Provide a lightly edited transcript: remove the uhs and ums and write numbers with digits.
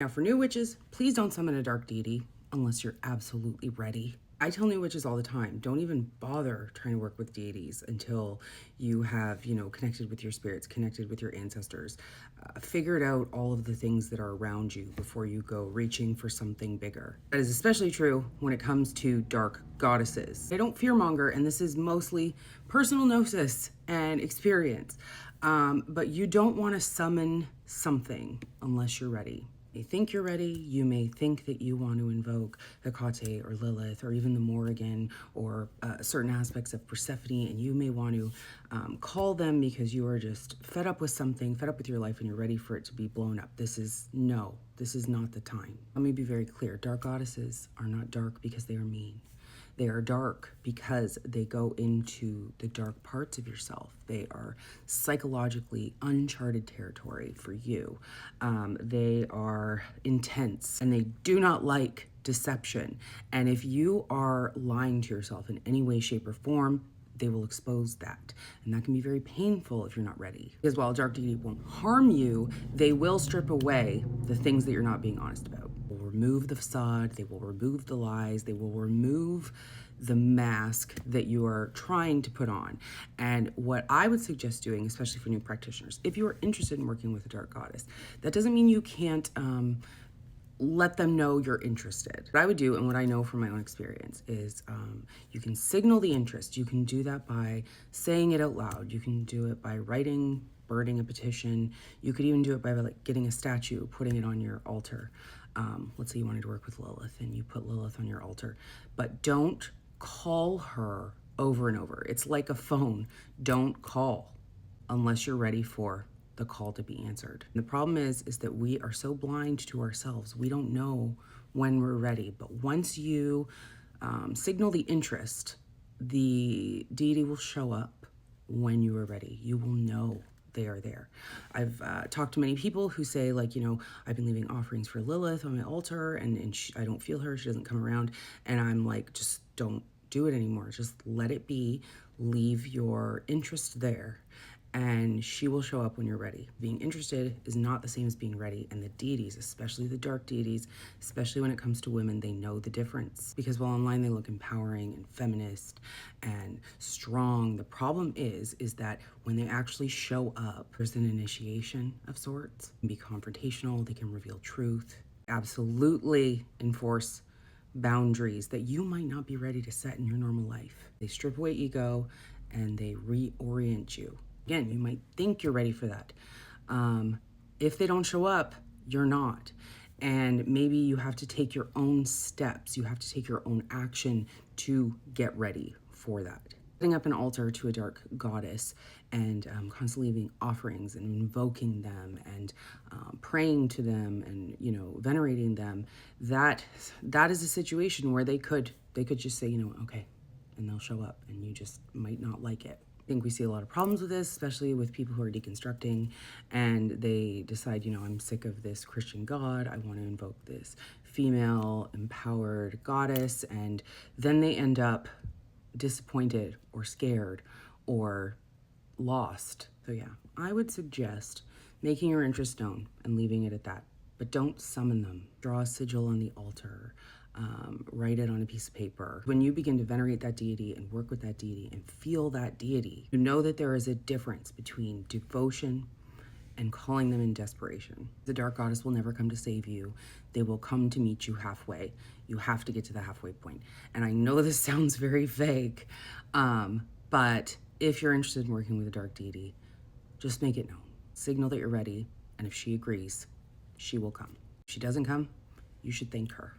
Now for new witches, please don't summon a dark deity unless you're absolutely ready. I tell new witches all the time, don't even bother trying to work with deities until you have, connected with your spirits, connected with your ancestors, figured out all of the things that are around you before you go reaching for something bigger. That is especially true when it comes to dark goddesses. I don't fearmonger, and this is mostly personal gnosis and experience, but you don't want to summon something unless you're ready. You may think you're ready, you may think that you want to invoke Hecate or Lilith or even the Morrigan or certain aspects of Persephone, and you may want to call them because you are just fed up with something, fed up with your life, and you're ready for it to be blown up. This is not the time. Let me be very clear. Dark goddesses are not dark because they are mean. They are dark because they go into the dark parts of yourself. They are psychologically uncharted territory for you. They are intense and they do not like deception. And if you are lying to yourself in any way, shape, or form, they will expose that. And that can be very painful if you're not ready. Because while a dark deity won't harm you, they will strip away the things that you're not being honest about. They will remove the facade, they will remove the lies, they will remove the mask that you are trying to put on. And what I would suggest doing, especially for new practitioners, if you are interested in working with a dark goddess, that doesn't mean you can't let them know you're interested. What I would do, and what I know from my own experience, is you can signal the interest. You can do that by saying it out loud. You can do it by writing, burning a petition. You could even do it by getting a statue, putting it on your altar. Let's say you wanted to work with Lilith and you put Lilith on your altar, but don't call her over and over. It's like a phone. Don't call unless you're ready for the call to be answered. And the problem is that we are so blind to ourselves. We don't know when we're ready. But once you signal the interest, the deity will show up when you are ready. You will know they are there. I've talked to many people who say, I've been leaving offerings for Lilith on my altar and I don't feel her, she doesn't come around. And I'm like, just don't do it anymore. Just let it be. Leave your interest there and she will show up when you're ready. Being interested is not the same as being ready, and the deities, especially the dark deities, especially when it comes to women, they know the difference. Because while online they look empowering and feminist and strong, the problem is that when they actually show up, there's an initiation of sorts. They can be confrontational, they can reveal truth, absolutely enforce boundaries that you might not be ready to set in your normal life. They strip away ego and they reorient you. Again, you might think you're ready for that. If they don't show up, you're not. And maybe you have to take your own steps. You have to take your own action to get ready for that. Setting up an altar to a dark goddess and constantly leaving offerings and invoking them and praying to them and venerating them, that is a situation where they could just say, okay, and they'll show up, and you just might not like it. I think we see a lot of problems with this, especially with people who are deconstructing and they decide, I'm sick of this Christian God, I want to invoke this female empowered goddess, and then they end up disappointed or scared or lost. So yeah, I would suggest making your interest known and leaving it at that, but don't summon them. Draw a sigil on the altar. Write it on a piece of paper. When you begin to venerate that deity and work with that deity and feel that deity, you know that there is a difference between devotion and calling them in desperation. The dark goddess will never come to save you. They will come to meet you halfway. You have to get to the halfway point. And I know this sounds very vague, but if you're interested in working with a dark deity, just make it known. Signal that you're ready, and if she agrees, she will come. If she doesn't come, you should thank her.